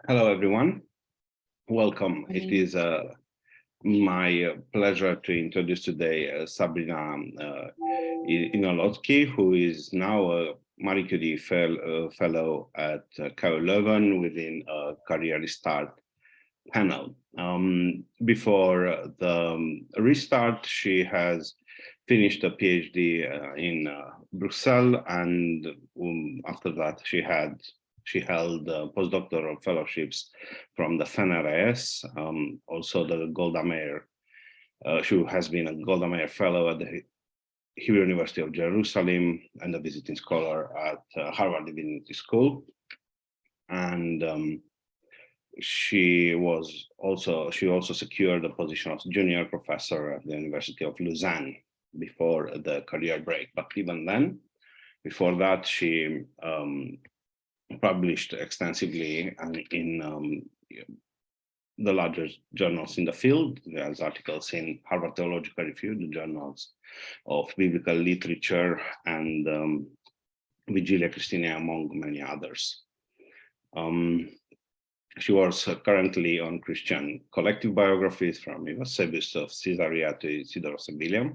Hello, everyone. Welcome. It is my pleasure to introduce today Sabrina Inowlocki, who is now a Marie Curie fellow at Leuven within a career restart panel. Before the restart, she has finished a PhD in Brussels, and after that she held postdoctoral fellowships from the FNRS, also the Golda Meir. She has been a Golda Meir fellow at the Hebrew University of Jerusalem and a visiting scholar at Harvard Divinity School. And she also secured the position of junior professor at the University of Lausanne before the career break. But even then, before that, she published extensively in the largest journals in the field. There's articles in Harvard Theological Review, the journals of biblical literature, and Vigilia Christiana, among many others. She works currently on Christian collective biographies from Eusebius of Caesarea to Isidore of Sevilla.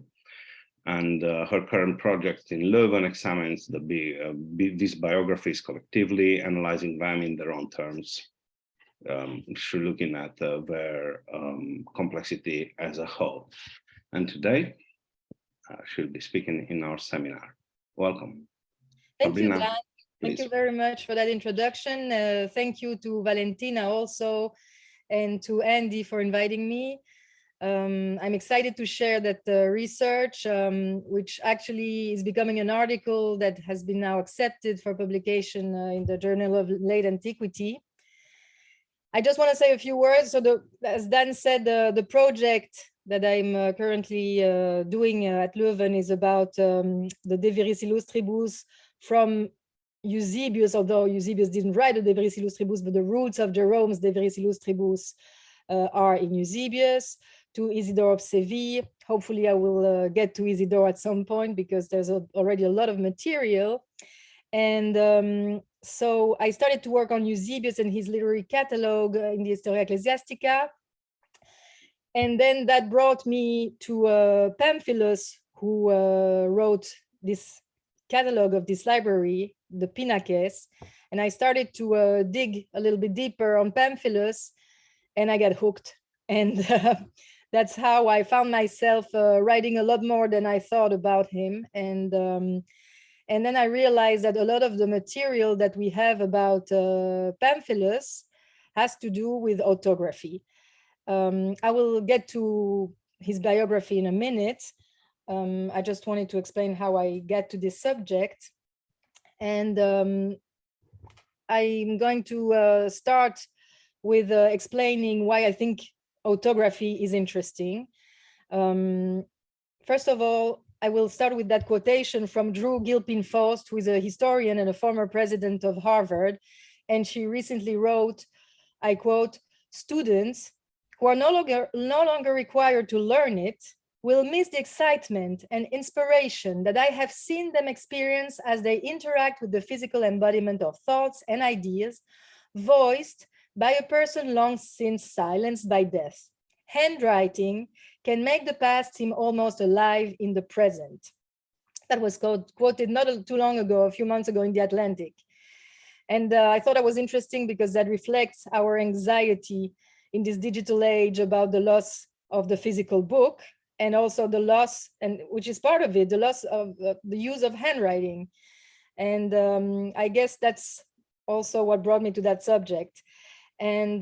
And her current project in Leuven examines these biographies collectively, analyzing them in their own terms. She's looking at their complexity as a whole. And today, she'll be speaking in our seminar. Welcome. Thank Sabrina, you, Dan. Thank you very much for that introduction. Thank you to Valentina also, and to Andy for inviting me. I'm excited to share that research, which actually is becoming an article that has been now accepted for publication in the Journal of Late Antiquity. I just want to say a few words. So as Dan said, the project that I'm currently doing at Leuven is about the De Viris Illustribus from Eusebius, although Eusebius didn't write the De Viris Illustribus, but the roots of Jerome's De Viris Illustribus are in Eusebius, to Isidore of Seville. Hopefully I will get to Isidore at some point because there's already a lot of material. And so I started to work on Eusebius and his literary catalog in the Historia Ecclesiastica. And then that brought me to Pamphilus, who wrote this catalog of this library, the Pinaces. And I started to dig a little bit deeper on Pamphilus, and I got hooked. And that's how I found myself writing a lot more than I thought about him. And then I realized that a lot of the material that we have about Pamphilus has to do with autography. I will get to his biography in a minute. I just wanted to explain how I get to this subject. And I'm going to start with explaining why I think autography is interesting. First of all, I will start with that quotation from Drew Gilpin Faust, who is a historian and a former president of Harvard. And she recently wrote, I quote, "Students who are no longer required to learn it will miss the excitement and inspiration that I have seen them experience as they interact with the physical embodiment of thoughts and ideas voiced by a person long since silenced by death. Handwriting can make the past seem almost alive in the present." That was quoted not too long ago, a few months ago in The Atlantic. And I thought that was interesting because that reflects our anxiety in this digital age about the loss of the physical book, and also the loss, and which is part of it, the loss of the use of handwriting. And I guess that's also what brought me to that subject. And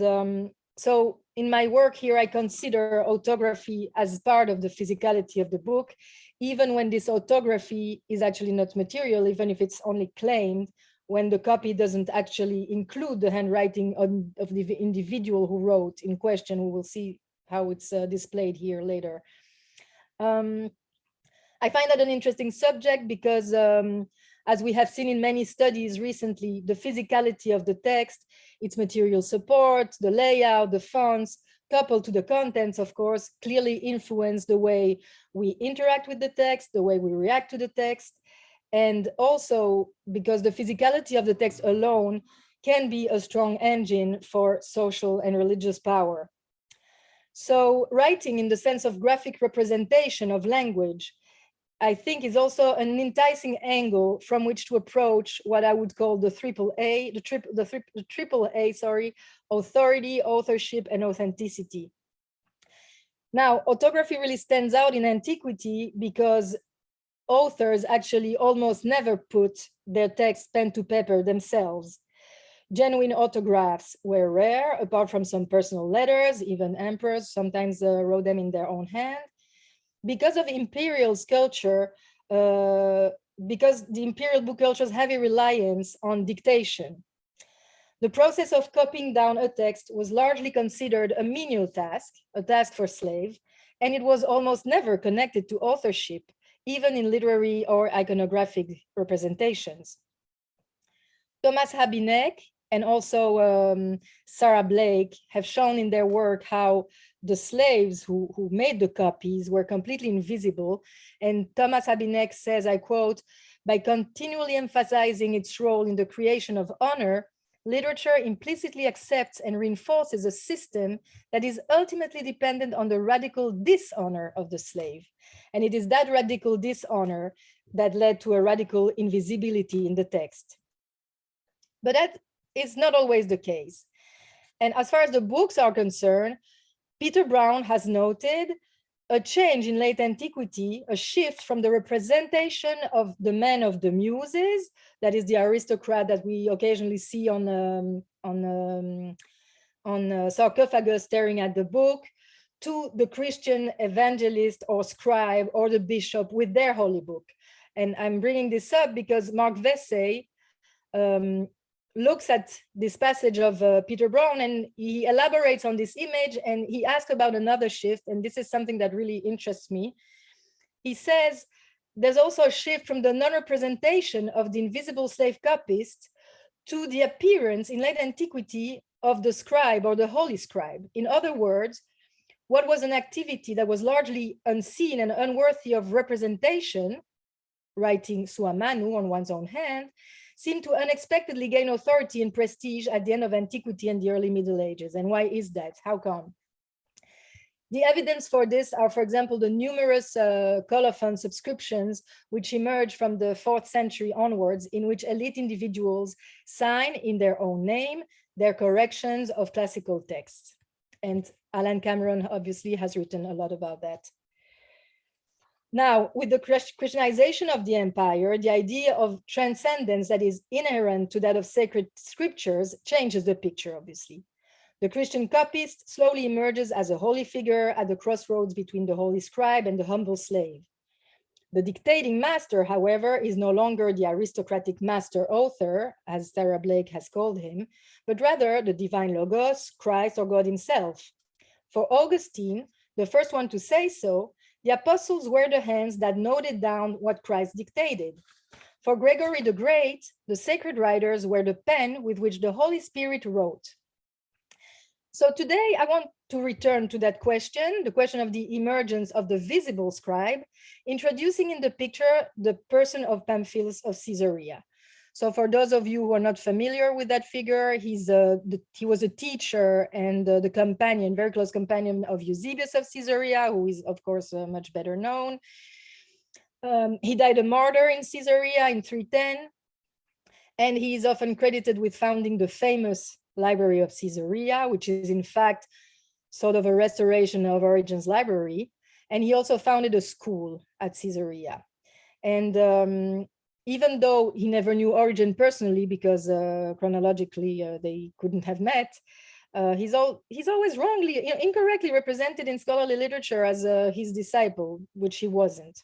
so in my work here, I consider autography as part of the physicality of the book, even when this autography is actually not material, even if it's only claimed, when the copy doesn't actually include the handwriting of the individual who wrote in question. We will see how it's displayed here later. I find that an interesting subject because as we have seen in many studies recently, the physicality of the text, its material support, the layout, the fonts, coupled to the contents, of course, clearly influence the way we interact with the text, the way we react to the text. And also because the physicality of the text alone can be a strong engine for social and religious power. So writing in the sense of graphic representation of language, I think, is also an enticing angle from which to approach what I would call the triple A, authority, authorship, and authenticity. Now, autography really stands out in antiquity because authors actually almost never put their text pen to paper themselves. Genuine autographs were rare, apart from some personal letters. Even emperors sometimes wrote them in their own hand. Because of imperial sculpture, because the imperial book culture's heavy reliance on dictation. The process of copying down a text was largely considered a menial task, a task for slaves, and it was almost never connected to authorship, even in literary or iconographic representations. Thomas Habinek and also Sarah Blake have shown in their work how the slaves who made the copies were completely invisible. And Thomas Habinek says, I quote, "By continually emphasizing its role in the creation of honor, literature implicitly accepts and reinforces a system that is ultimately dependent on the radical dishonor of the slave. And it is that radical dishonor that led to a radical invisibility in the text." But that is not always the case. And as far as the books are concerned, Peter Brown has noted a change in late antiquity, a shift from the representation of the man of the muses, that is the aristocrat that we occasionally see on sarcophagus staring at the book, to the Christian evangelist or scribe or the bishop with their holy book. And I'm bringing this up because Mark Vesey looks at this passage of Peter Brown, and he elaborates on this image, and he asks about another shift, and this is something that really interests me. He says, there's also a shift from the non-representation of the invisible slave copyist to the appearance in late antiquity of the scribe or the holy scribe. In other words, what was an activity that was largely unseen and unworthy of representation, writing sua manu on one's own hand, seemed to unexpectedly gain authority and prestige at the end of antiquity and the early Middle Ages. And why is that? How come? The evidence for this are, for example, the numerous colophon subscriptions which emerged from the 4th century onwards, in which elite individuals sign in their own name their corrections of classical texts. And Alan Cameron obviously has written a lot about that. Now, with the Christianization of the empire, the idea of transcendence that is inherent to that of sacred scriptures changes the picture, obviously. The Christian copyist slowly emerges as a holy figure at the crossroads between the holy scribe and the humble slave. The dictating master, however, is no longer the aristocratic master author, as Sarah Blake has called him, but rather the divine logos, Christ, or God himself. For Augustine, the first one to say so, the apostles were the hands that noted down what Christ dictated. For Gregory the Great, the sacred writers were the pen with which the Holy Spirit wrote. So today I want to return to that question, the question of the emergence of the visible scribe, introducing in the picture the person of Pamphilus of Caesarea. So for those of you who are not familiar with that figure, he was a teacher and the companion, very close companion of Eusebius of Caesarea, who is of course much better known. He died a martyr in Caesarea in 310, and he is often credited with founding the famous Library of Caesarea, which is in fact sort of a restoration of Origen's library. And he also founded a school at Caesarea. And even though he never knew Origen personally, because chronologically they couldn't have met, he's always wrongly, incorrectly represented in scholarly literature as his disciple, which he wasn't.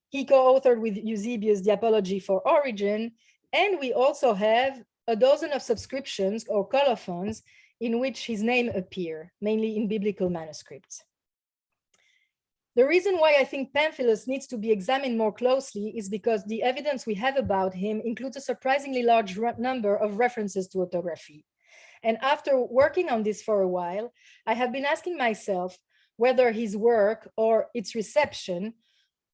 He co-authored with Eusebius the Apology for Origen, and we also have a dozen of subscriptions or colophons in which his name appear, mainly in biblical manuscripts. The reason why I think Pamphilus needs to be examined more closely is because the evidence we have about him includes a surprisingly large number of references to autography. And after working on this for a while, I have been asking myself whether his work or its reception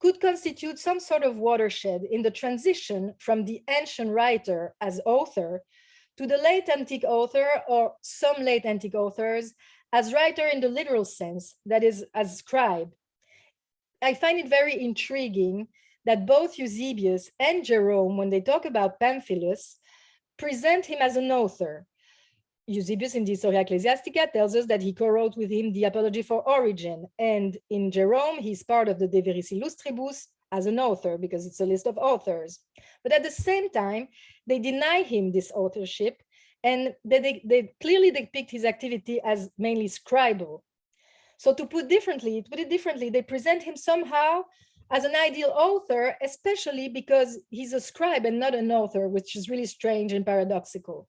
could constitute some sort of watershed in the transition from the ancient writer as author to the late antique author or some late antique authors as writer in the literal sense, that is, as scribe. I find it very intriguing that both Eusebius and Jerome, when they talk about Pamphilus, present him as an author. Eusebius in the Historia Ecclesiastica tells us that he co-wrote with him the Apology for Origen, and in Jerome, he's part of the De Viris Illustribus as an author because it's a list of authors. But at the same time, they deny him this authorship, and they clearly depict his activity as mainly scribal. So to put it differently, they present him somehow as an ideal author, especially because he's a scribe and not an author, which is really strange and paradoxical.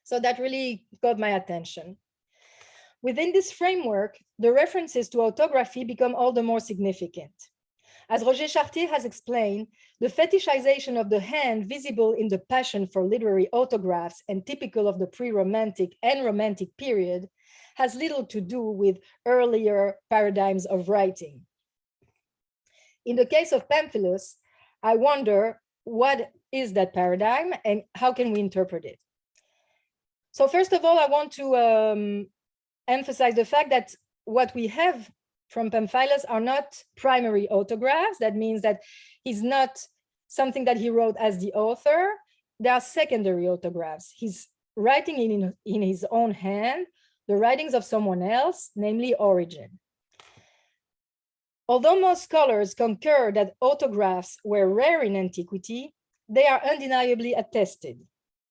So that really got my attention. Within this framework, the references to autography become all the more significant. As Roger Chartier has explained, the fetishization of the hand visible in the passion for literary autographs and typical of the pre-Romantic and Romantic period has little to do with earlier paradigms of writing. In the case of Pamphilus, I wonder what is that paradigm and how can we interpret it? So first of all, I want to emphasize the fact that what we have from Pamphilus are not primary autographs. That means that he's not something that he wrote as the author. They are secondary autographs. He's writing in his own hand the writings of someone else, namely Origen. Although most scholars concur that autographs were rare in antiquity, they are undeniably attested.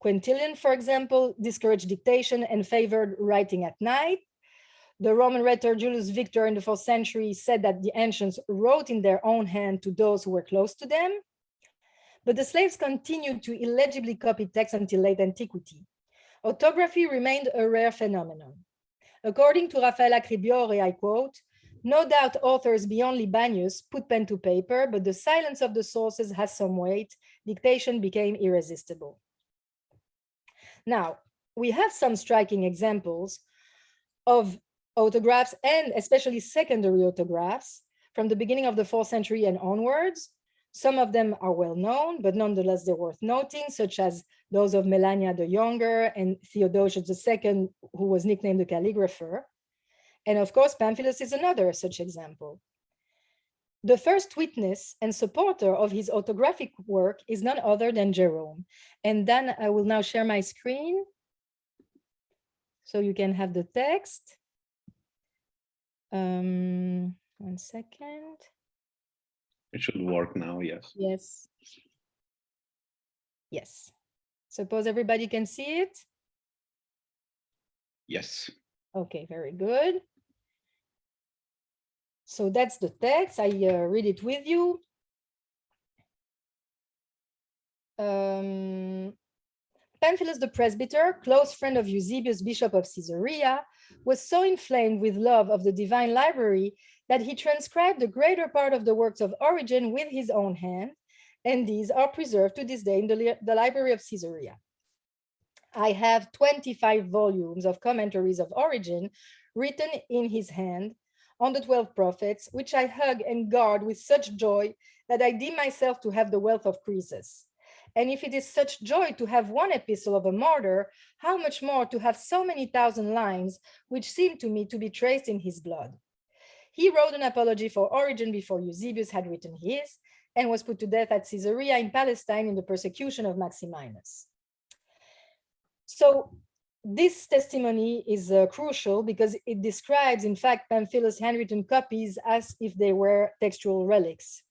Quintilian, for example, discouraged dictation and favored writing at night. The Roman rhetor Julius Victor in the 4th century said that the ancients wrote in their own hand to those who were close to them. But the slaves continued to illegibly copy texts until late antiquity. Autography remained a rare phenomenon. According to Raffaella Cribiore, I quote, "No doubt authors beyond Libanius put pen to paper, but the silence of the sources has some weight. Dictation became irresistible." Now, we have some striking examples of autographs and especially secondary autographs from the beginning of the 4th century and onwards. Some of them are well known, but nonetheless they're worth noting, such as those of Melania the Younger and Theodosius II, who was nicknamed the calligrapher. And of course, Pamphilus is another such example. The first witness and supporter of his autographic work is none other than Jerome. And then I will now share my screen so you can have the text. 1 second. It should work now, yes. Yes. Yes. Suppose everybody can see it? Yes. Okay, very good. So that's the text. I read it with you. Pamphilus the presbyter, close friend of Eusebius, bishop of Caesarea, was so inflamed with love of the divine library that he transcribed the greater part of the works of Origen with his own hand, and these are preserved to this day in the library of Caesarea. I have 25 volumes of commentaries of Origen written in his hand on the 12 prophets, which I hug and guard with such joy that I deem myself to have the wealth of Croesus. And if it is such joy to have one epistle of a martyr, how much more to have so many thousand lines, which seem to me to be traced in his blood. He wrote an apology for Origen before Eusebius had written his, and was put to death at Caesarea in Palestine in the persecution of Maximinus. So this testimony is crucial because it describes, in fact, Pamphilus' handwritten copies as if they were textual relics.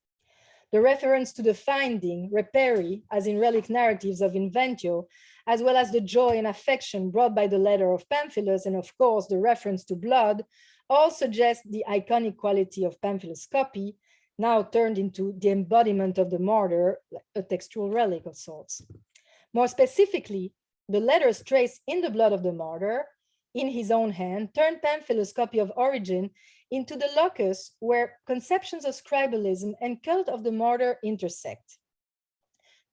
The reference to the finding, reperi, as in relic narratives of Inventio, as well as the joy and affection brought by the letter of Pamphilus, and of course the reference to blood, all suggest the iconic quality of Pamphilus' copy, now turned into the embodiment of the martyr, a textual relic of sorts. More specifically, the letters traced in the blood of the martyr, in his own hand, turned Pamphilus' copy of Origen into the locus where conceptions of scribalism and cult of the martyr intersect.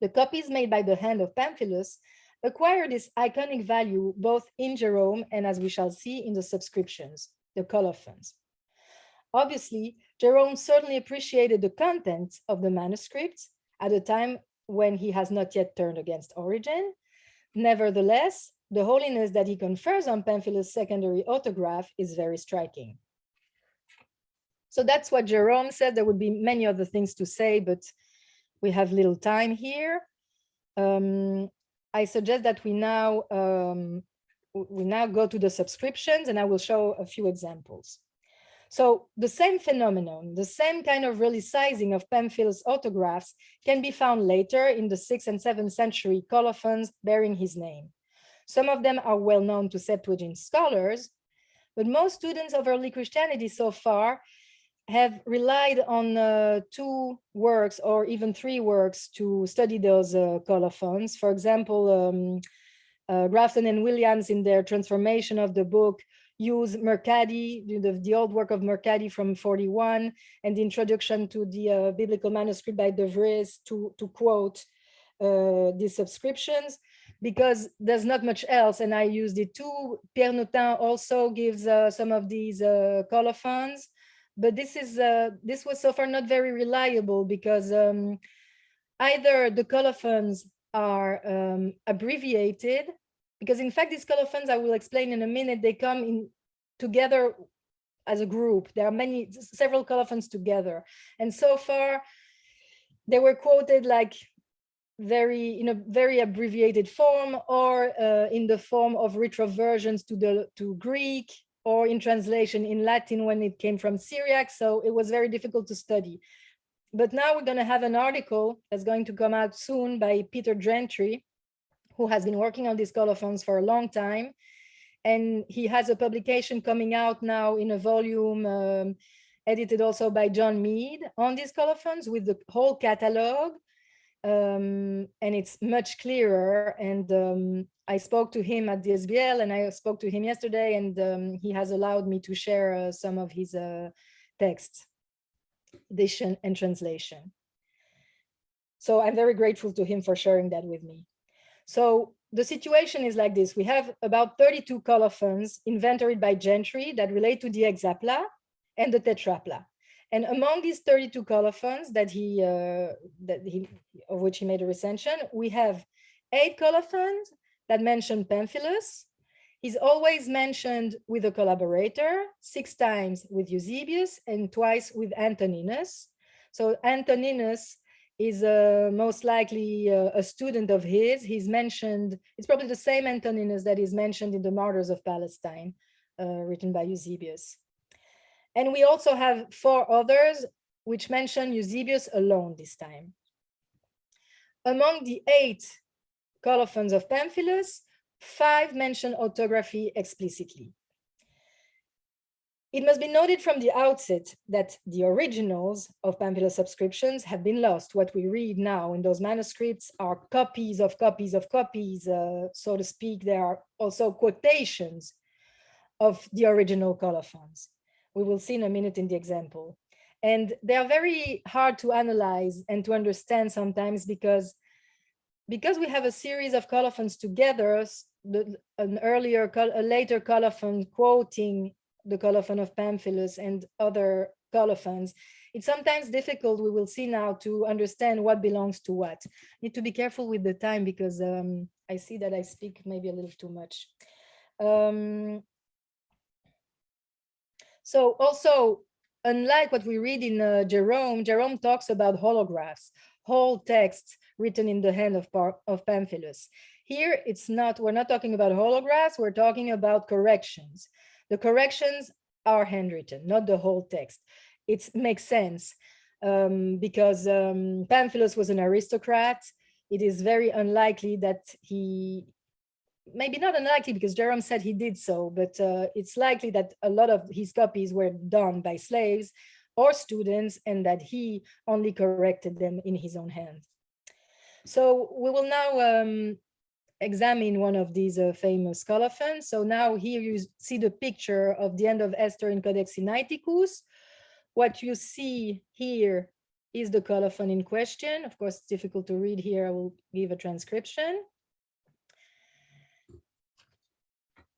The copies made by the hand of Pamphilus acquire this iconic value both in Jerome and, as we shall see, in the subscriptions, the colophons. Obviously, Jerome certainly appreciated the contents of the manuscripts at a time when he has not yet turned against Origen, Nevertheless, the holiness that he confers on Pamphilus' secondary autograph is very striking. So that's what Jerome said. There would be many other things to say, but we have little time here. I suggest that we now go to the subscriptions, and I will show a few examples. So the same phenomenon, the same kind of relicizing of Pamphilus autographs can be found later in the 6th and 7th century colophons bearing his name. Some of them are well known to Septuagint scholars, but most students of early Christianity so far have relied on 2 works or even 3 works to study those colophons. For example, Grafton and Williams in their transformation of the book use Mercadi, the old work of Mercadi from 41, and the introduction to the biblical manuscript by De Vries to quote these subscriptions, because there's not much else, and I used it too. Pierre Notin also gives some of these colophons, but this was so far not very reliable, because either the colophons are abbreviated, because in fact these colophons, I will explain in a minute, they come in together as a group. There are several colophons together, and so far they were quoted like in a very abbreviated form, or in the form of retroversions to Greek, or in translation in Latin when it came from Syriac. So it was very difficult to study. But now we're going to have an article that's going to come out soon by Peter Gentry, who has been working on these colophons for a long time. And he has a publication coming out now in a volume edited also by John Mead on these colophons with the whole catalog. And it's much clearer. And I spoke to him at the SBL, and I spoke to him yesterday, and he has allowed me to share some of his texts, edition and translation. So I'm very grateful to him for sharing that with me. So the situation is like this. We have about 32 colophons inventoried by Gentry that relate to the hexapla and the tetrapla. And among these 32 colophons of which he made a recension, we have 8 colophons that mention Pamphilus. He's always mentioned with a collaborator, 6 times with Eusebius and twice with Antoninus. So Antoninus is most likely a student of his. He's mentioned, it's probably the same Antoninus that is mentioned in the Martyrs of Palestine, written by Eusebius. And we also have 4 others which mention Eusebius alone this time. Among the 8 colophons of Pamphilus, 5 mention autography explicitly. It must be noted from the outset that the originals of Pamphilus subscriptions have been lost. What we read now in those manuscripts are copies of copies of copies, so to speak. There are also quotations of the original colophons. We will see in a minute in the example. And they are very hard to analyze and to understand sometimes because we have a series of colophons together, a later colophon quoting the colophon of Pamphilus and other colophons, it's sometimes difficult, we will see now, to understand what belongs to what. Need to be careful with the time because I see that I speak maybe a little too much. So also, unlike what we read in Jerome talks about holographs, whole texts written in the hand of Pamphilus. Here, we're not talking about holographs, we're talking about corrections. The corrections are handwritten, not the whole text. It makes sense because Pamphilus was an aristocrat. It is very unlikely that maybe not unlikely because Jerome said he did so, but it's likely that a lot of his copies were done by slaves or students and that he only corrected them in his own hand. So we will now examine one of these famous colophons. So now here you see the picture of the end of Esther in Codex Sinaiticus. What you see here is the colophon in question. Of course, it's difficult to read here. I will give a transcription.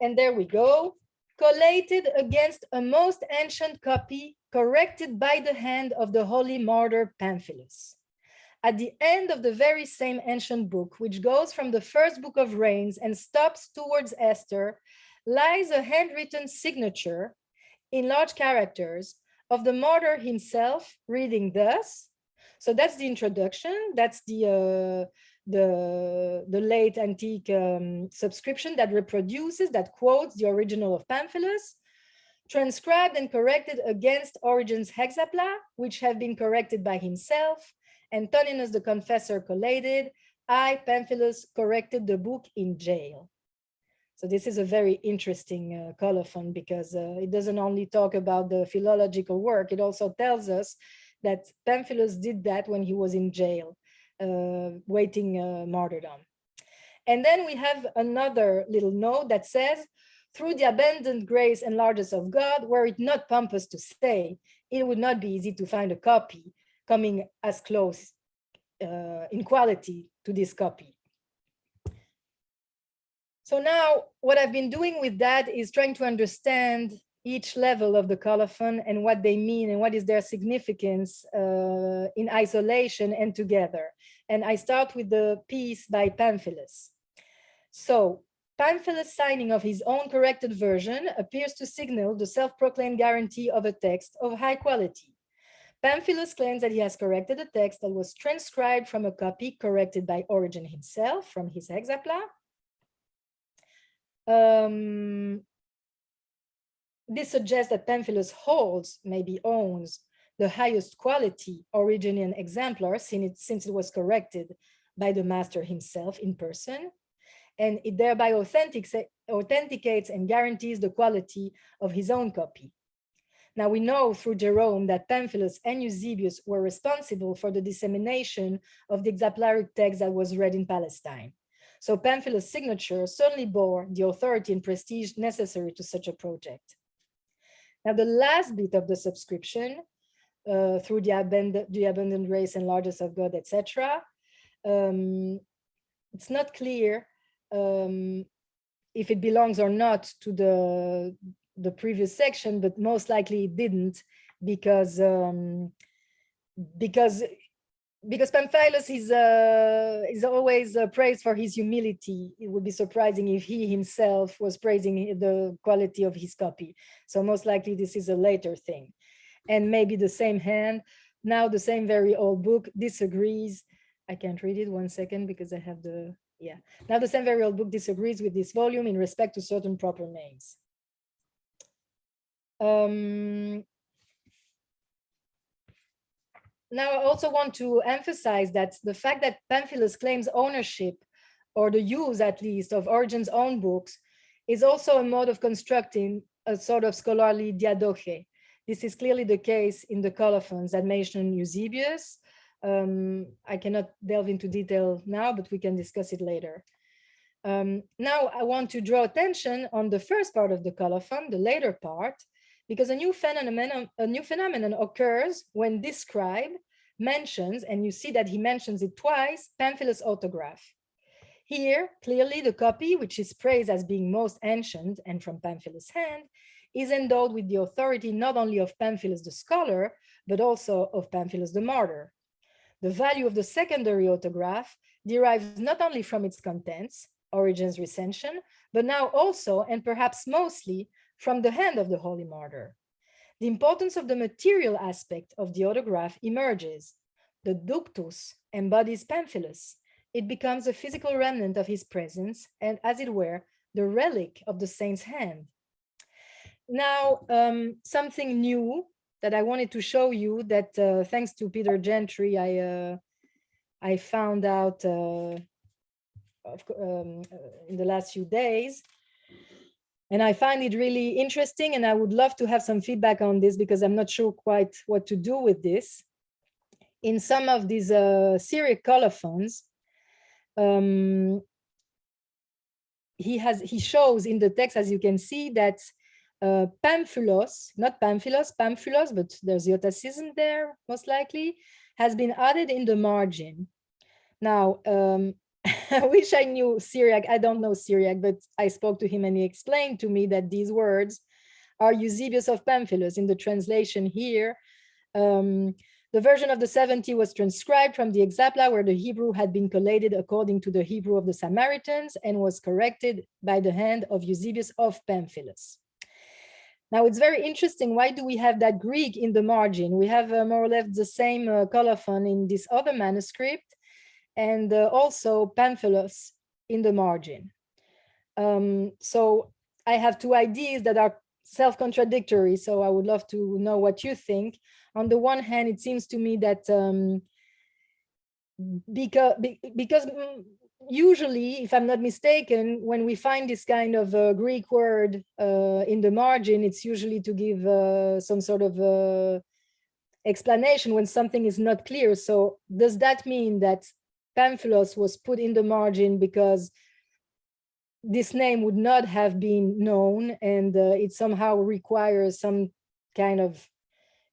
And there we go. Collated against a most ancient copy, corrected by the hand of the holy martyr Pamphilus. At the end of the very same ancient book, which goes from the first book of Reigns and stops towards Esther, lies a handwritten signature in large characters of the martyr himself, reading thus. So that's the introduction. That's the late antique subscription that reproduces, that quotes the original of Pamphilus, transcribed and corrected against Origen's hexapla, which have been corrected by himself. Antoninus the confessor collated, I, Pamphilus, corrected the book in jail. So this is a very interesting colophon, because it doesn't only talk about the philological work, it also tells us that Pamphilus did that when he was in jail, waiting martyrdom. And then we have another little note that says, through the abundant grace and largesse of God, were it not pompous to say, it would not be easy to find a copy coming as close in quality to this copy. So now what I've been doing with that is trying to understand each level of the colophon and what they mean and what is their significance in isolation and together. And I start with the piece by Pamphilus. So Pamphilus' signing of his own corrected version appears to signal the self-proclaimed guarantee of a text of high quality. Pamphilus claims that he has corrected a text that was transcribed from a copy corrected by Origen himself from his hexapla. This suggests that Pamphilus holds, maybe owns, the highest quality Origenian exemplar since it was corrected by the master himself in person, and it thereby authenticates and guarantees the quality of his own copy. Now we know through Jerome that Pamphilus and Eusebius were responsible for the dissemination of the exemplaric text that was read in Palestine. So Pamphilus' signature certainly bore the authority and prestige necessary to such a project. Now the last bit of the subscription, through the abundant grace and largesse of God, etc., it's not clear if it belongs or not to the previous section, but most likely it didn't, because Pamphilus is always praised for his humility. It would be surprising if he himself was praising the quality of his copy. So most likely this is a later thing. And maybe the same hand, now the same very old book disagrees. I can't read it, one second, because I have the, yeah. Now the same very old book disagrees with this volume in respect to certain proper names. Now, I also want to emphasize that the fact that Pamphilus claims ownership, or the use at least, of Origen's own books is also a mode of constructing a sort of scholarly diadoche. This is clearly the case in the colophons that mention Eusebius. I cannot delve into detail now, but we can discuss it later. Now, I want to draw attention on the first part of the colophon, the later part, because a new phenomenon occurs when this scribe mentions, and you see that he mentions it twice, Pamphilus' autograph. Here, clearly the copy, which is praised as being most ancient and from Pamphilus' hand, is endowed with the authority not only of Pamphilus the scholar, but also of Pamphilus the martyr. The value of the secondary autograph derives not only from its contents, Origen's recension, but now also, and perhaps mostly, from the hand of the holy martyr. The importance of the material aspect of the autograph emerges. The ductus embodies Pamphilus. It becomes a physical remnant of his presence and, as it were, the relic of the saint's hand. Now, something new that I wanted to show you that thanks to Peter Gentry, I found out in the last few days. And I find it really interesting, and I would love to have some feedback on this because I'm not sure quite what to do with this. In some of these Syriac colophons, he shows in the text, as you can see, that Pamphilus, not Pamphilus, Pamphilus, but there's iotacism there, most likely, has been added in the margin. Now, I wish I knew Syriac. I don't know Syriac, but I spoke to him and he explained to me that these words are Eusebius of Pamphilus. In the translation here, The version of the 70 was transcribed from the Exapla, where the Hebrew had been collated according to the Hebrew of the Samaritans and was corrected by the hand of Eusebius of Pamphilus. Now, it's very interesting. Why do we have that Greek in the margin? We have more or less the same colophon in this other manuscript, and also Pamphilus in the margin. So I have two ideas that are self-contradictory, so I would love to know what you think. On the one hand, it seems to me that because usually, if I'm not mistaken, when we find this kind of Greek word in the margin, it's usually to give some sort of explanation when something is not clear. So does that mean that Pamphilus was put in the margin because this name would not have been known, and it somehow requires some kind of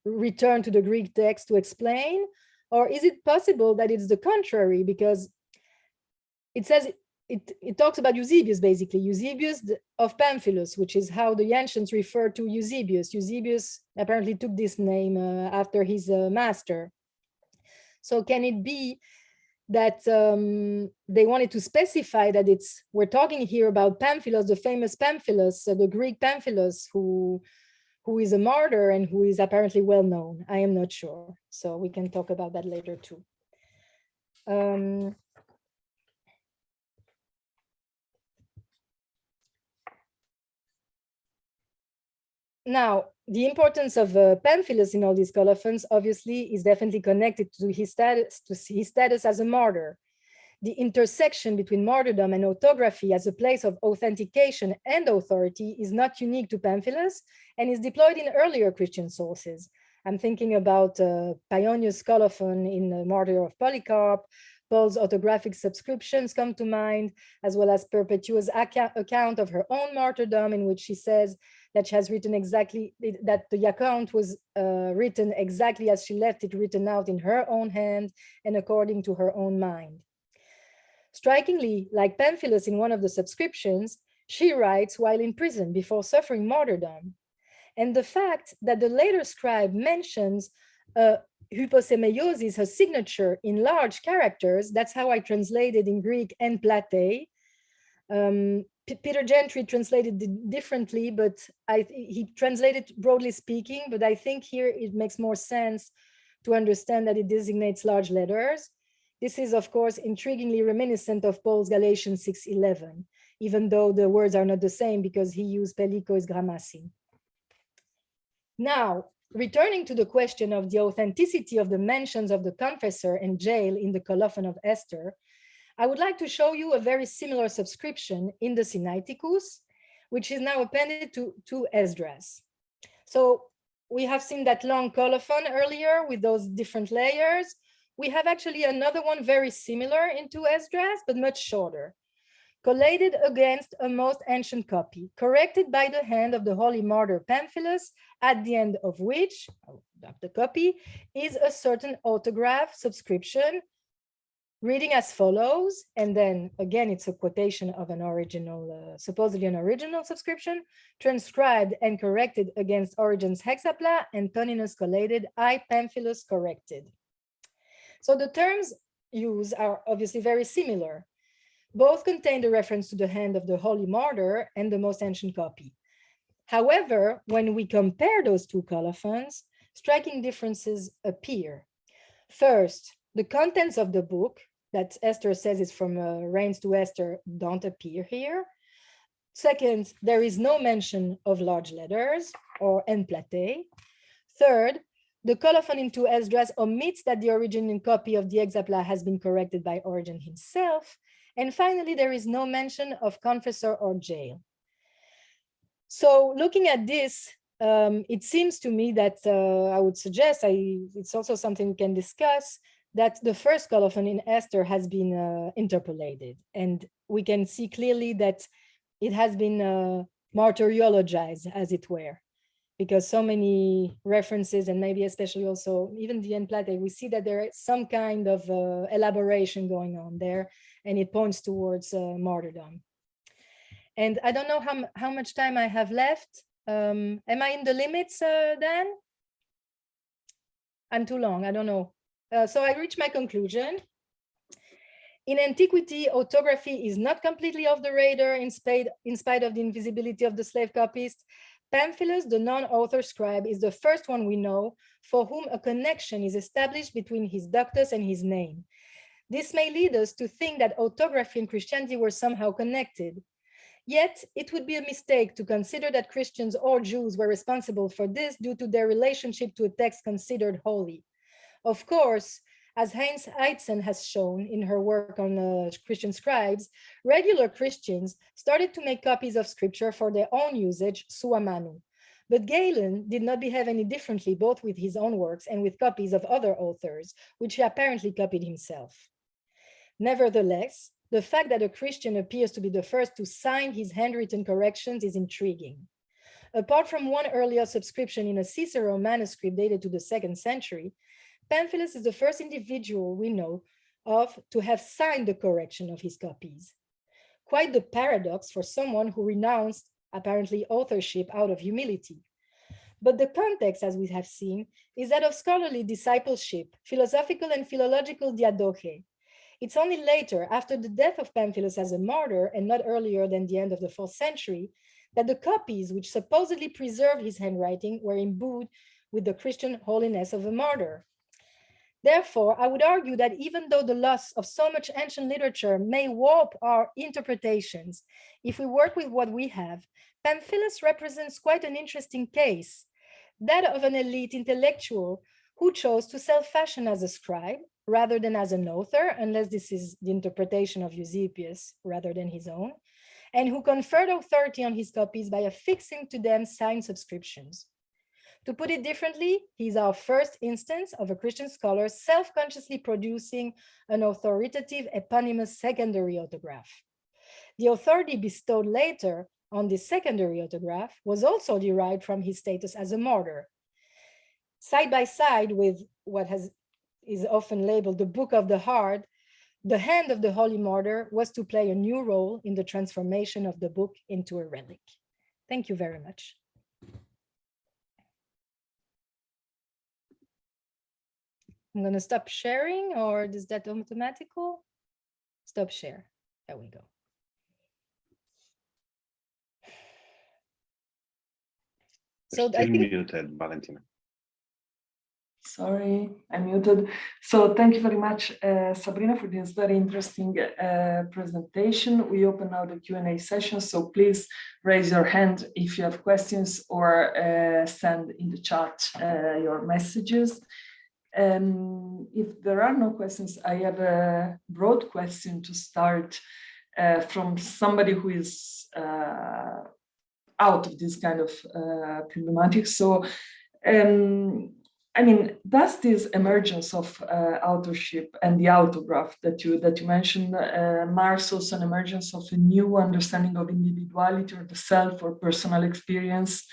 return to the Greek text to explain? Or is it possible that it's the contrary? Because it says, it talks about Eusebius, basically, Eusebius of Pamphilus, which is how the ancients refer to Eusebius. Eusebius apparently took this name after his master. So can it be that they wanted to specify that we're talking here about Pamphilus, the famous Pamphilus, the Greek Pamphilus, who is a martyr and who is apparently well known? I am not sure. So we can talk about that later too. Now, the importance of Pamphilus in all these colophons obviously is definitely connected to his status as a martyr. The intersection between martyrdom and autography as a place of authentication and authority is not unique to Pamphilus and is deployed in earlier Christian sources. I'm thinking about Paeonius' colophon in the Martyr of Polycarp. Paul's autographic subscriptions come to mind, as well as Perpetua's account of her own martyrdom, in which she says that she has written exactly, that the account was written exactly as she left it written out in her own hand and according to her own mind. Strikingly, like Pamphilus in one of the subscriptions, she writes while in prison before suffering martyrdom. And the fact that the later scribe mentions hyposemeiosis, her signature, in large characters, that's how I translated in Greek en plate. Peter Gentry translated it differently, but he translated broadly speaking, but I think here it makes more sense to understand that it designates large letters. This is, of course, intriguingly reminiscent of Paul's Galatians 6:11, even though the words are not the same because he used pellikos grammasin. Now, returning to the question of the authenticity of the mentions of the confessor and jail in the colophon of Esther, I would like to show you a very similar subscription in the Sinaiticus, which is now appended to Esdras. So we have seen that long colophon earlier with those different layers. We have actually another one very similar into Esdras, but much shorter, collated against a most ancient copy, corrected by the hand of the holy martyr Pamphilus, at the end of which, the copy, is a certain autograph subscription, reading as follows, and then again, it's a quotation of an original, supposedly an original subscription, transcribed and corrected against Origen's hexapla, and Toninus collated, I Pamphilus corrected. So the terms used are obviously very similar. Both contain the reference to the hand of the holy martyr and the most ancient copy. However, when we compare those two colophons, striking differences appear. First, the contents of the book that Esther says is from Reigns to Esther don't appear here. Second, there is no mention of large letters or en plate. Third, the colophon into Esdras omits that the original copy of the Hexapla has been corrected by Origen himself. And finally, there is no mention of confessor or jail. So looking at this, it seems to me that I would suggest, it's also something we can discuss, that the first colophon in Esther has been interpolated. And we can see clearly that it has been martyrologized, as it were, because so many references, and maybe especially also even the en plate, we see that there is some kind of elaboration going on there, and it points towards martyrdom. And I don't know how much time I have left. Am I in the limits, Dan? I'm too long, I don't know. So I reached my conclusion. In antiquity, autography is not completely off the radar in spite of the invisibility of the slave copyist. Pamphilus, the non-author scribe, is the first one we know for whom a connection is established between his doctus and his name. This may lead us to think that autography and Christianity were somehow connected. Yet, it would be a mistake to consider that Christians or Jews were responsible for this due to their relationship to a text considered holy. Of course, as Heinz Heitzen has shown in her work on Christian scribes, regular Christians started to make copies of scripture for their own usage, sua manu. But Galen did not behave any differently, both with his own works and with copies of other authors, which he apparently copied himself. Nevertheless, the fact that a Christian appears to be the first to sign his handwritten corrections is intriguing. Apart from one earlier subscription in a Cicero manuscript dated to the 2nd century, Pamphilus is the first individual we know of to have signed the correction of his copies. Quite the paradox for someone who renounced, apparently, authorship out of humility. But the context, as we have seen, is that of scholarly discipleship, philosophical and philological diadoche. It's only later, after the death of Pamphilus as a martyr, and not earlier than the end of the 4th century, that the copies which supposedly preserved his handwriting were imbued with the Christian holiness of a martyr. Therefore, I would argue that even though the loss of so much ancient literature may warp our interpretations, if we work with what we have, Pamphilus represents quite an interesting case, that of an elite intellectual who chose to self-fashion as a scribe rather than as an author, unless this is the interpretation of Eusebius rather than his own, and who conferred authority on his copies by affixing to them signed subscriptions. To put it differently, he's our first instance of a Christian scholar self-consciously producing an authoritative eponymous secondary autograph. The authority bestowed later on this secondary autograph was also derived from his status as a martyr. Side by side with what is often labeled the Book of the Heart, the hand of the Holy Martyr was to play a new role in the transformation of the book into a relic. Thank you very much. I'm going to stop sharing, or is that automatical? Stop share. There we go. So Still muted, Valentina. Sorry, I'm muted. So thank you very much, Sabrina, for this very interesting presentation. We open now the Q&A session, so please raise your hand if you have questions or send in the chat your messages. If there are no questions, I have a broad question to start from somebody who is out of this kind of problematic. So, I mean, does this emergence of authorship and the autograph that you mentioned marks also an emergence of a new understanding of individuality or the self or personal experience?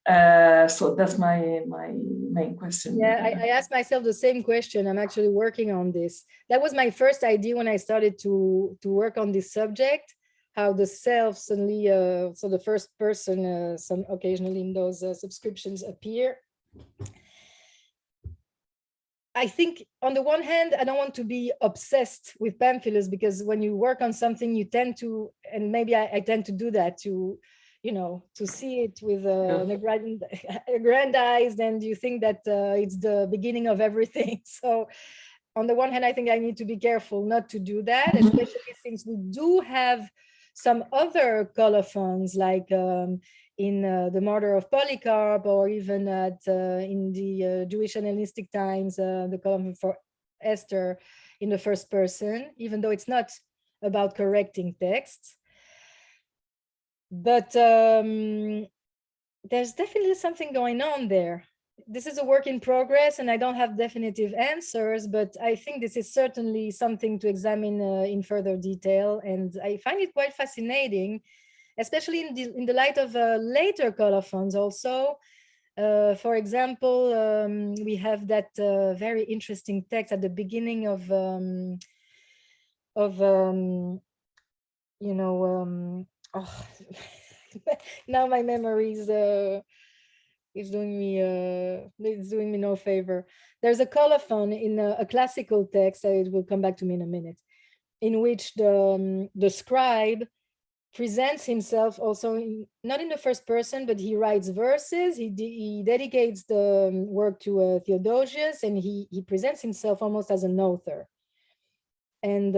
So that's my main question. Yeah, I asked myself the same question. I'm actually working on this. That was my first idea when I started to work on this subject, how the self suddenly, so the first person, some occasionally in those subscriptions appear. I think on the one hand, I don't want to be obsessed with Pamphilus, because when you work on something, you tend to, and maybe I tend to do that, to, you know, to see it with aggrandized, and you think that it's the beginning of everything. So on the one hand, I think I need to be careful not to do that, especially since we do have some other colophons, like in the Martyr of Polycarp, or even in the Jewish Hellenistic times, the colophon for Esther in the first person, even though it's not about correcting texts. But there's definitely something going on there. This is a work in progress, and I don't have definitive answers, but I think this is certainly something to examine in further detail. And I find it quite fascinating, especially in the light of later colophons also. For example, we have that very interesting text at the beginning of you know, oh, now my memory is it's doing me no favor. There's a colophon in a classical text, it will come back to me in a minute, in which the scribe presents himself also not in the first person, but he writes verses. He dedicates the work to Theodosius, and he presents himself almost as an author. And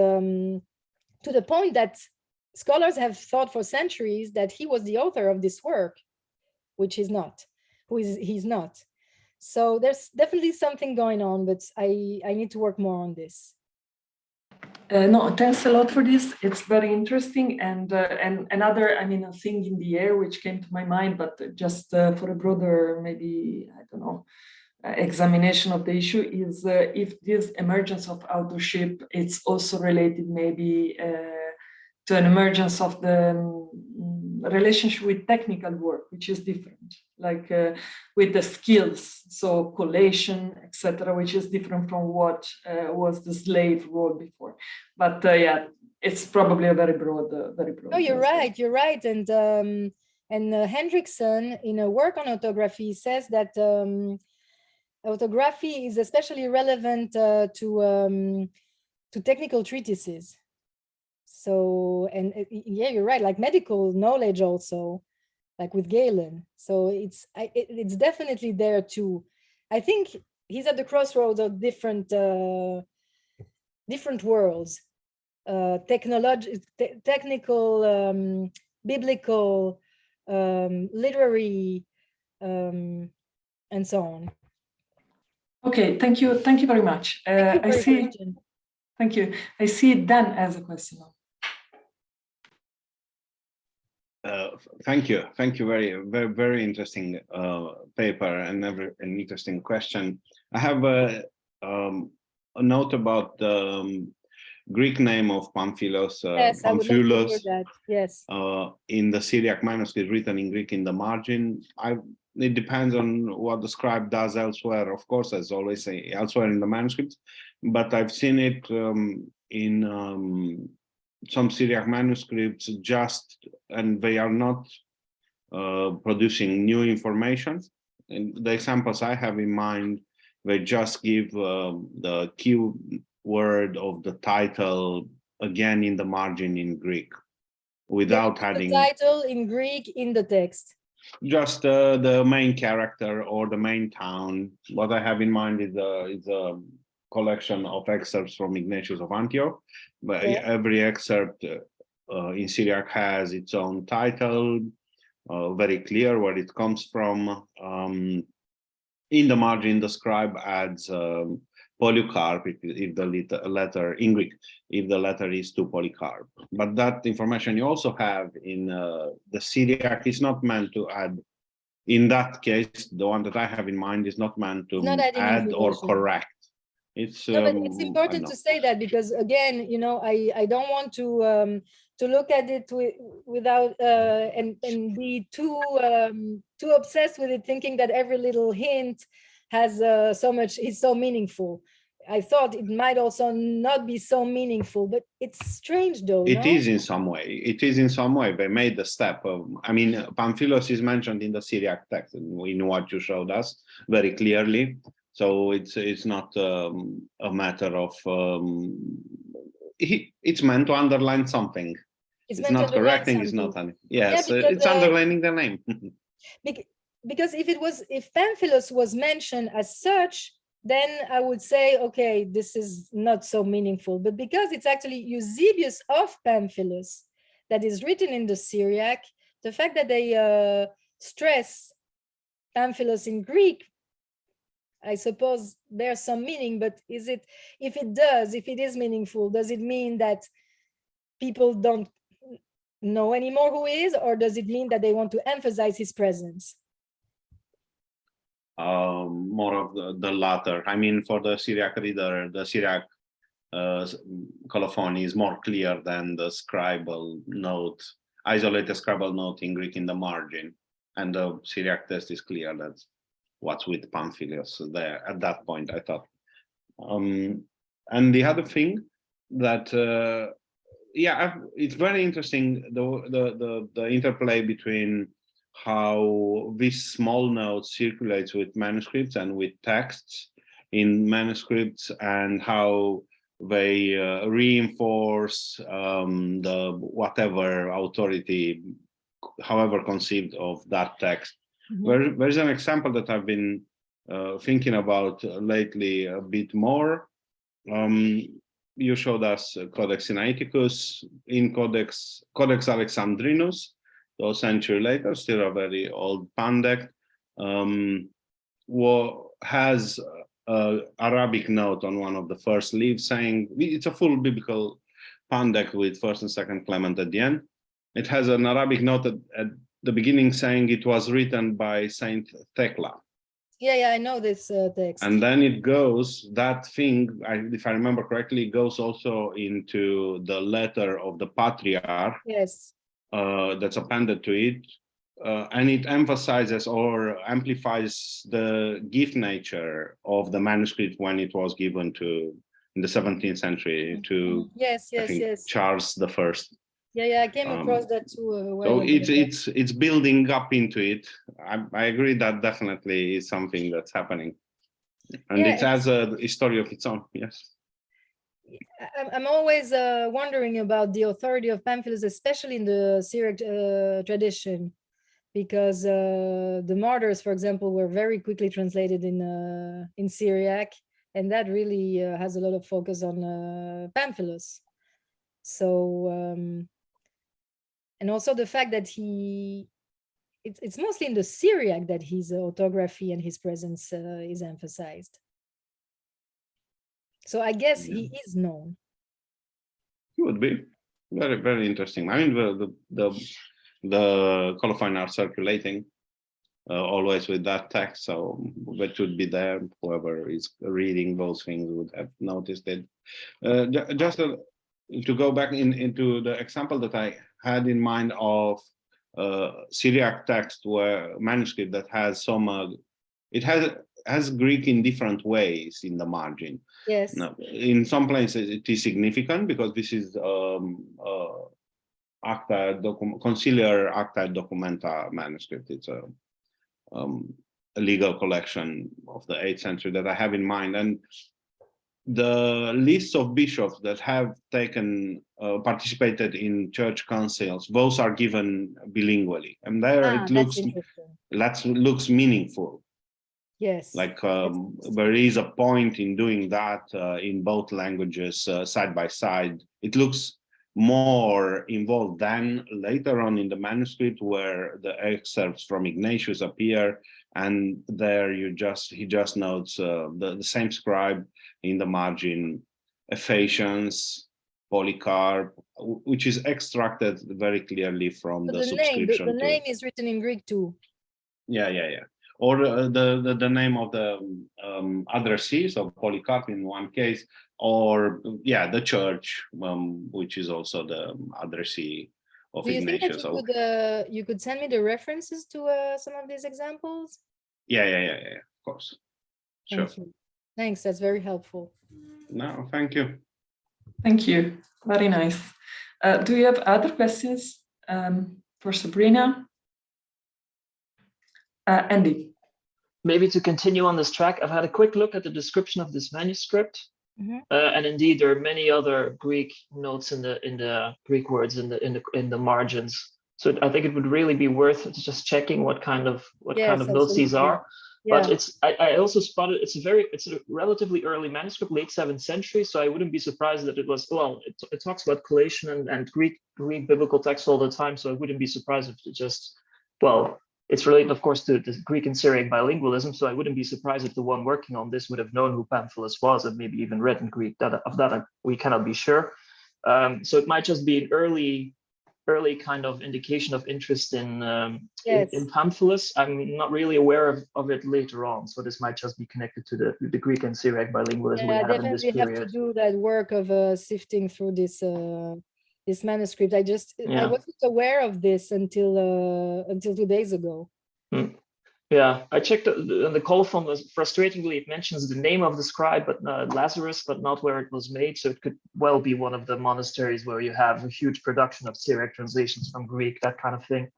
to the point that scholars have thought for centuries that he was the author of this work, which he's not. He's not. So there's definitely something going on, but I need to work more on this. No, thanks a lot for this. It's very interesting, and another, I mean, a thing in the air which came to my mind, but just for a broader, maybe, I don't know, examination of the issue is if this emergence of authorship, it's also related maybe to an emergence of the relationship with technical work, which is different, like with the skills, so collation, etc., which is different from what was the slave role before. But yeah, it's probably a very broad. Oh, you're right. You're right. And Hendrickson, in a work on autography, says that autography is especially relevant to technical treatises. So, and yeah, you're right, like medical knowledge also, like with Galen. So it's definitely there too. I think he's at the crossroads of different worlds, technical, biblical, literary, and so on. Okay, thank you very much. Thank you for your question. Thank you. I see Dan as a question now. Thank you. Very interesting paper and an interesting question. I have a note about the Greek name of Pamphilus. Yes, Pamphilus, I would love to hear that. Yes. In the Syriac manuscript written in Greek in the margin. It depends on what the scribe does elsewhere, of course, as always, elsewhere in the manuscripts. But I've seen it in some Syriac manuscripts and they are not producing new information. And the examples I have in mind, they just give the key word of the title again in the margin in Greek, without adding the title in Greek in the text. Just the main character or the main town. What I have in mind is a collection of excerpts from Ignatius of Antioch, but yeah, every excerpt in Syriac has its own title, very clear where it comes from. In the margin, the scribe adds Polycarp if the letter in Greek, if the letter is to Polycarp. But that information you also have in the Syriac is not meant to add. In that case, the one that I have in mind is not meant to add or correct. It's no, but it's important to say that, because again, you know, I don't want to look at it without and be too obsessed with it, thinking that every little hint has is so meaningful. I thought it might also not be so meaningful, but it's strange though. It is in some way. It is in some way. They made the step of, I mean, Pamphilus is mentioned in the Syriac text in what you showed us very clearly. So it's not a matter of, it's meant to underline something. It's not correcting, it's not, yes, yeah, it's underlining the name. Because if Pamphilus was mentioned as such, then I would say, okay, this is not so meaningful. But because it's actually Eusebius of Pamphilus that is written in the Syriac, the fact that they stress Pamphilus in Greek, I suppose there's some meaning, but if it is meaningful, does it mean that people don't know anymore who he is, or does it mean that they want to emphasize his presence? More of the latter. I mean, for the Syriac reader, the Syriac colophon is more clear than the scribal note, isolated scribal note in Greek in the margin. And the Syriac text is clear that's what's with Pamphilus there at that point, I thought. And the other thing that, yeah, it's very interesting, the interplay between how this small note circulates with manuscripts and with texts in manuscripts, and how they reinforce the whatever authority, however conceived of that text. There's an example that I've been thinking about lately a bit more. You showed us Codex Sinaiticus. In Codex Alexandrinus, so a century later, still a very old pandect, has an Arabic note on one of the first leaves saying, it's a full biblical pandect with first and second Clement at the end. It has an Arabic note at the beginning saying it was written by Saint Thecla. Yeah, I know this text. And then it goes, that thing, if I remember correctly, goes also into the letter of the Patriarch. Yes. That's appended to it. And it emphasizes or amplifies the gift nature of the manuscript when it was given to, in the 17th century, to Charles I. Yeah, I came across that too. So it's building up into it. I agree that definitely is something that's happening, and it has a history of its own. Yes. I'm always wondering about the authority of Pamphilus, especially in the Syriac tradition, because the martyrs, for example, were very quickly translated in Syriac, and that really has a lot of focus on Pamphilus. So, and also the fact that it's mostly in the Syriac that his autography and his presence is emphasized. So I guess he is known. He would be very, very interesting. I mean, the colophons are circulating always with that text, so that should be there. Whoever is reading those things would have noticed it. Just to go back into the example that I had in mind of Syriac text, where manuscript that has some, it has Greek in different ways in the margin. Yes. Now, in some places it is significant because this is conciliar acta documenta manuscript. It's a legal collection of the 8th century that I have in mind, and the lists of bishops that have taken participated in church councils, those are given bilingually, and there it looks meaningful. Yes. Like there is a point in doing that in both languages side by side. It looks more involved than later on in the manuscript, where the excerpts from Ignatius appear, and there he just notes the same scribe in the margin, Ephesians, Polycarp, which is extracted very clearly from the subscription. The name is written in Greek too. Yeah. Or the name of the addressee, so Polycarp in one case, or the church, which is also the addressee of Ignatius. Do you think that you could send me the references to some of these examples? Yeah, of course. Sure. Thank you. Thanks, that's very helpful. No, thank you. Thank you, very nice. Do you have other questions for Sabrina? Andy. Maybe to continue on this track, I've had a quick look at the description of this manuscript, and indeed there are many other Greek notes in the Greek words in the margins. So I think it would really be worth just checking what kind of notes these are. Yeah. But I also spotted it's a relatively early manuscript, late 7th century. So I wouldn't be surprised that it was, well, it talks about collation and Greek biblical texts all the time. So I wouldn't be surprised if it just, well, it's related, of course, to the Greek and Syriac bilingualism. So I wouldn't be surprised if the one working on this would have known who Pamphilus was and maybe even read in Greek. We cannot be sure. So it might just be an early kind of indication of interest in Pamphilus. I'm not really aware of it later on. So this might just be connected to the Greek and Syriac bilingualism we have in this period. Definitely have to do that work of sifting through this manuscript. I wasn't aware of this until 2 days ago. Yeah, I checked the colophon. Frustratingly, it mentions the name of the scribe, but Lazarus, but not where it was made. So it could well be one of the monasteries where you have a huge production of Syriac translations from Greek, that kind of thing.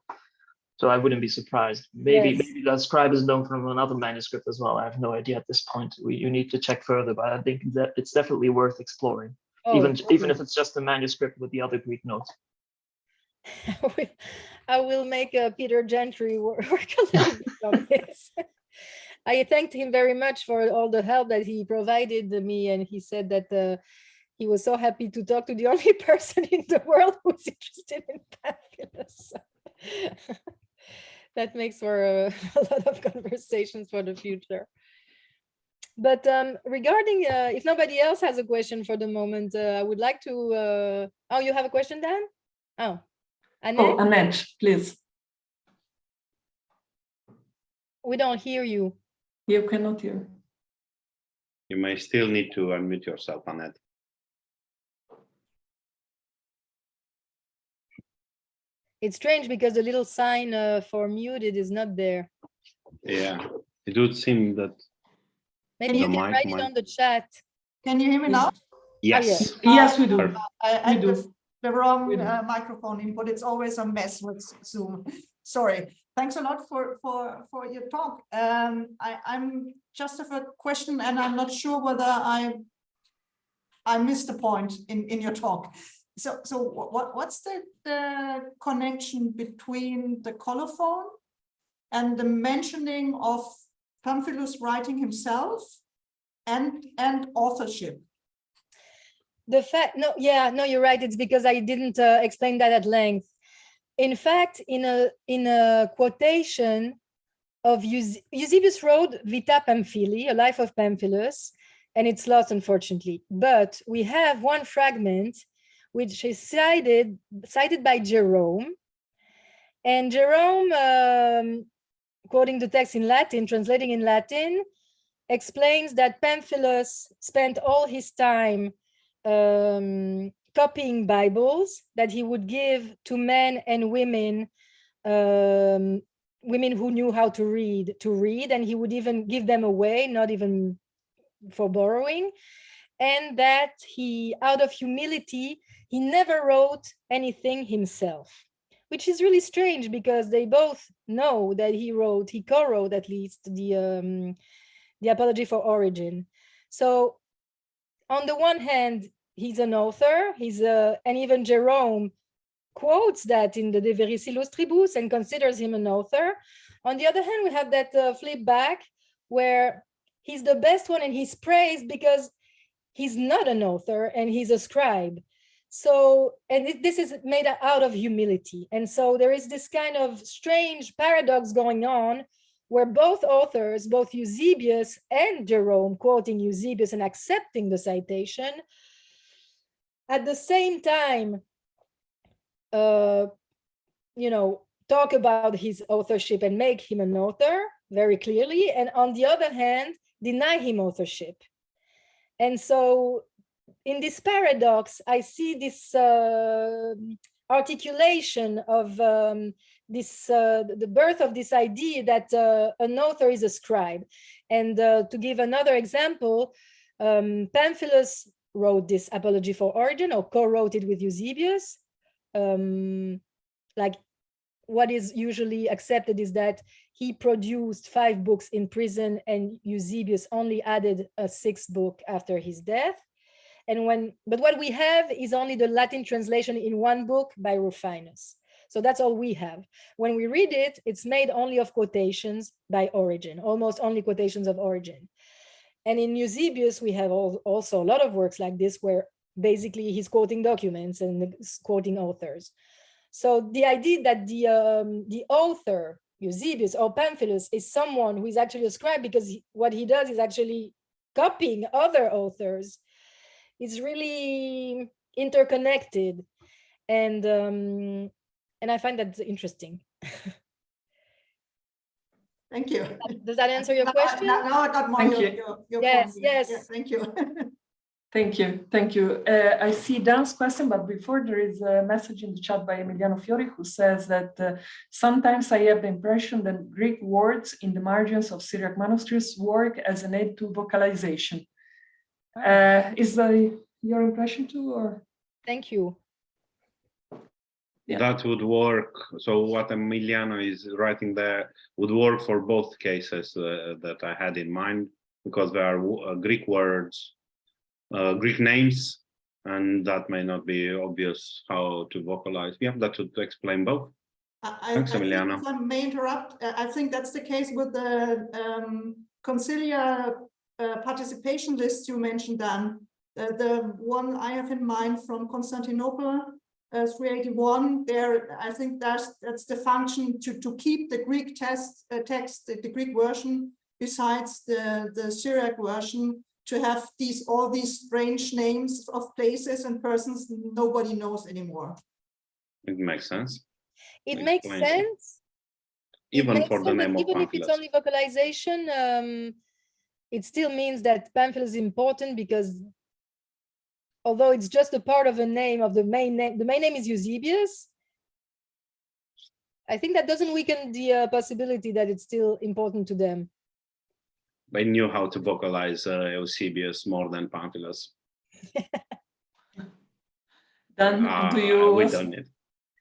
So I wouldn't be surprised. Maybe Yes. maybe that scribe is known from another manuscript as well. I have no idea at this point. You need to check further, but I think that it's definitely worth exploring, even if it's just a manuscript with the other Greek notes. I will make Peter Gentry work a little bit on this. I thanked him very much for all the help that he provided me, and he said that he was so happy to talk to the only person in the world who's interested in Pamphilus. That makes for a lot of conversations for the future. But regarding, if nobody else has a question for the moment, I would like to, oh, you have a question, Dan? Oh, Annette? Oh, Annette, please. We don't hear you. You cannot hear. You may still need to unmute yourself, Annette. It's strange because the little sign for muted is not there. Yeah, it would seem that. Maybe you can write it on the chat. Can you hear me now? Yes. Oh, yeah. Yes, we do. I do the wrong microphone input. It's always a mess with Zoom. Sorry. Thanks a lot for your talk. I'm just have a question, and I'm not sure whether I missed a point in your talk. So what's the connection between the colophon and the mentioning of Pamphilus writing himself and authorship? The fact, no, you're right. It's because I didn't explain that at length. In fact, in a quotation of Eusebius wrote Vita Pamphili, a life of Pamphilus, and it's lost, unfortunately. But we have one fragment which is cited by Jerome, and Jerome, quoting the text in Latin, translating in Latin, explains that Pamphilus spent all his time copying Bibles that he would give to men and women, women who knew how to read, and he would even give them away, not even for borrowing, and that he, out of humility, he never wrote anything himself, which is really strange because they both know that he co-wrote at least the Apology for Origin. So on the one hand, he's an author, and even Jerome quotes that in the De Veriis Illustribus and considers him an author. On the other hand, we have that flip back where he's the best one and he's praised because he's not an author and he's a scribe. So, and this is made out of humility. And so there is this kind of strange paradox going on where both authors, both Eusebius and Jerome, quoting Eusebius and accepting the citation, at the same time, talk about his authorship and make him an author very clearly, and on the other hand, deny him authorship. And so in this paradox, I see this articulation of the birth of this idea that an author is a scribe. And to give another example, Pamphilus wrote this Apology for Origin, or co-wrote it with Eusebius. Like what is usually accepted is that he produced 5 books in prison and Eusebius only added a 6th book after his death. But what we have is only the Latin translation in 1 book by Rufinus. So that's all we have. When we read it, it's made only of quotations by Origin, almost only quotations of Origin. And in Eusebius, we have also a lot of works like this where basically he's quoting documents and quoting authors. So the idea that the author, Eusebius or Pamphilus, is someone who is actually a scribe because what he does is actually copying other authors, is really interconnected, and I find that interesting. Thank you. Does that answer your question? Now I got more. Thank your yes, point. yes. Yeah, thank you. Thank you. I see Dan's question, but before there is a message in the chat by Emiliano Fiori who says that sometimes I have the impression that Greek words in the margins of Syriac manuscripts work as an aid to vocalization. Is that your impression too, or? Thank you. that would work. So what Emiliano is writing there would work for both cases that I had in mind, because there are Greek words, Greek names, and that may not be obvious how to vocalize. Yeah, that would explain both. Thanks, Emiliano. If I may interrupt, I think that's the case with the Concilia participation list you mentioned, Dan. The one I have in mind from Constantinople, 381. There, I think that's the function to keep the Greek text, the Greek version, besides the Syriac version, to have all these strange names of places and persons nobody knows anymore. It makes sense. It makes sense. Even for the name of even if it's only vocalization, it still means that Pamphilus is important, because although it's just a part of a name, of the main name is Eusebius, I think that doesn't weaken the possibility that it's still important to them. They knew how to vocalize Eusebius more than Pamphilus. Dan, do you? We don't need.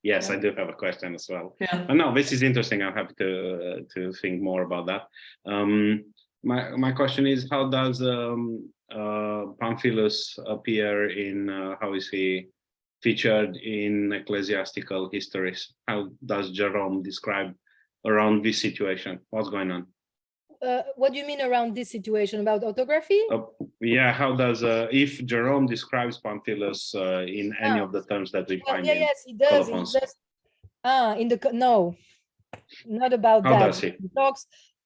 Yes, I do have a question as well. Yeah. No, this is interesting. I'm happy to think more about that. My question is, how does Pamphilus appear in? How is he featured in ecclesiastical histories? How does Jerome describe around this situation? What's going on? What do you mean around this situation, about autography? Yeah, how does if Jerome describes Pamphilus in any of the terms that we find in yes, he does. No, not about how that. Does he? He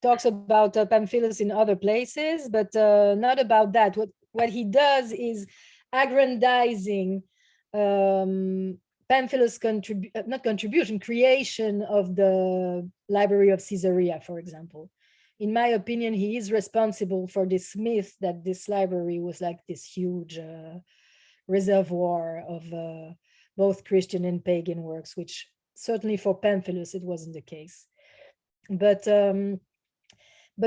talks about Pamphilus in other places, but not about that. What he does is aggrandizing Pamphilus' creation of the Library of Caesarea, for example. In my opinion, he is responsible for this myth that this library was like this huge reservoir of both Christian and pagan works, which certainly for Pamphilus, it wasn't the case. But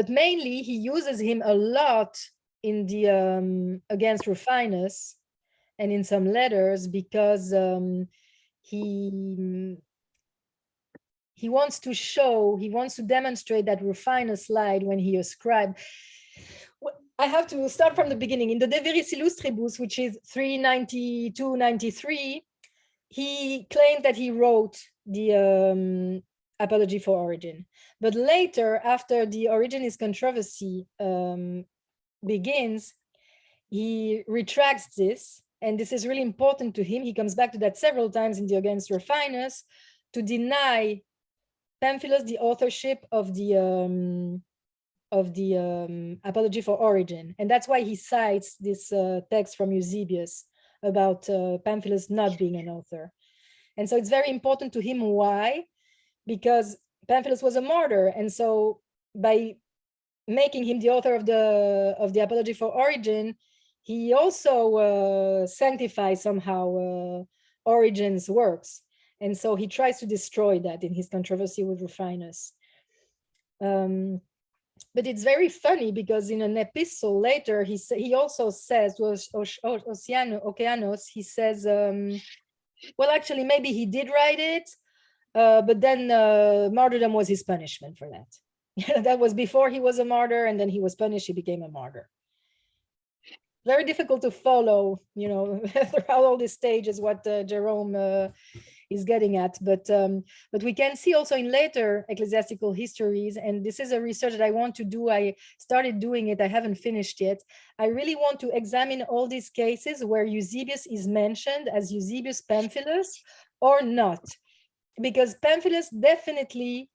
mainly he uses him a lot in the against Rufinus and in some letters, because he wants to demonstrate that Rufinus lied when he ascribed. I have to start from the beginning. In the De Viris Illustribus, which is 392-93, he claimed that he wrote the Apology for Origen. But later, after the Origenis controversy begins, he retracts this, and this is really important to him. He comes back to that several times in the Against Rufinus, to deny Pamphilus the authorship of the Apology for Origen. And that's why he cites this text from Eusebius about Pamphilus not being an author. And so it's very important to him. Why? Because Pamphilus was a martyr. And so by making him the author of the Apology for Origen, he also sanctifies somehow Origen's works. And so he tries to destroy that in his controversy with Rufinus. But it's very funny, because in an epistle later, he also says to Oceanos, he says, well, actually, maybe he did write it, but then martyrdom was his punishment for that. That was before he was a martyr, and then he was punished, he became a martyr. Very difficult to follow, throughout all these stages, what Jerome is getting at, but we can see also in later ecclesiastical histories, and this is a research that I want to do. I started doing it, I haven't finished yet. I really want to examine all these cases where Eusebius is mentioned as Eusebius Pamphilus or not, because Pamphilus definitely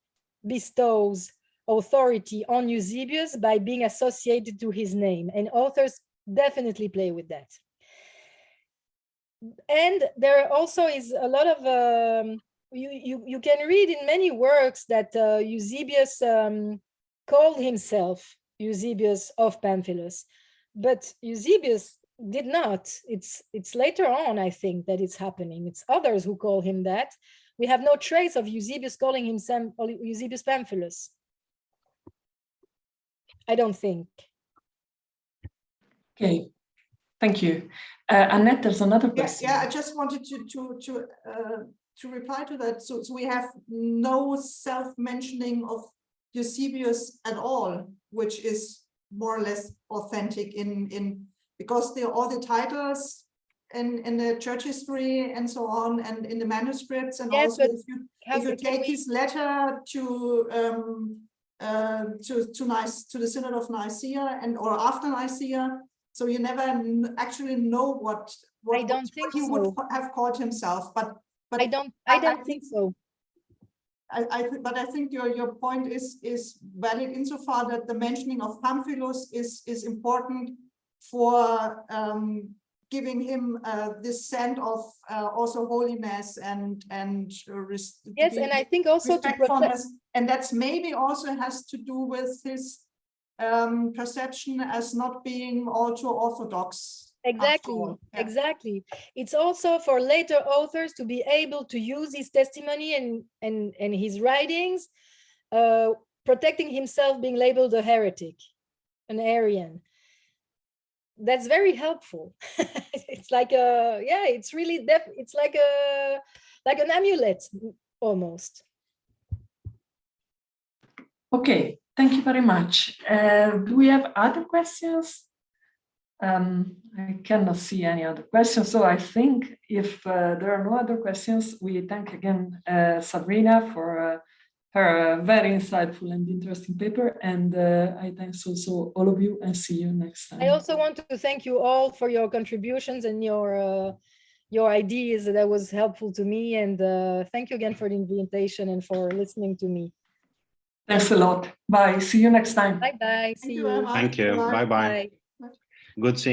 bestows authority on Eusebius by being associated to his name, and authors definitely play with that. And there also is a lot of you can read in many works that Eusebius called himself Eusebius of Pamphilus, but Eusebius did not. It's later on, I think, that it's happening. It's others who call him that. We have no trace of Eusebius calling himself Eusebius Pamphilus. I don't think. Okay, thank you. Annette, there's another question. Yeah, I just wanted reply to that, so we have no self-mentioning of Eusebius at all, which is more or less authentic because all the titles in the church history and so on, and in the manuscripts, and Yes, also if you take his letter to the Synod of Nicaea or after Nicaea, so you never actually know what he would have called himself. But I don't think so. But I think your point is valid insofar that the mentioning of Pamphilus is important for giving him this sense of also holiness and yes, and I think also to protect, and that's maybe also has to do with his perception as not being ultra orthodox. Exactly. It's also for later authors to be able to use his testimony and his writings, protecting himself being labeled a heretic, an Arian. That's very helpful. It's like it's really it's like an amulet almost. Okay, thank you very much. Do we have other questions? I cannot see any other questions, so I think if there are no other questions, we thank again Sabrina for her very insightful and interesting paper, and I thank also all of you, and see you next time. I also want to thank you all for your contributions and your ideas. That was helpful to me, and thank you again for the invitation and for listening to me. Thanks a lot. Bye. See you next time. Bye. See you. Thank you. Bye. Good seeing you.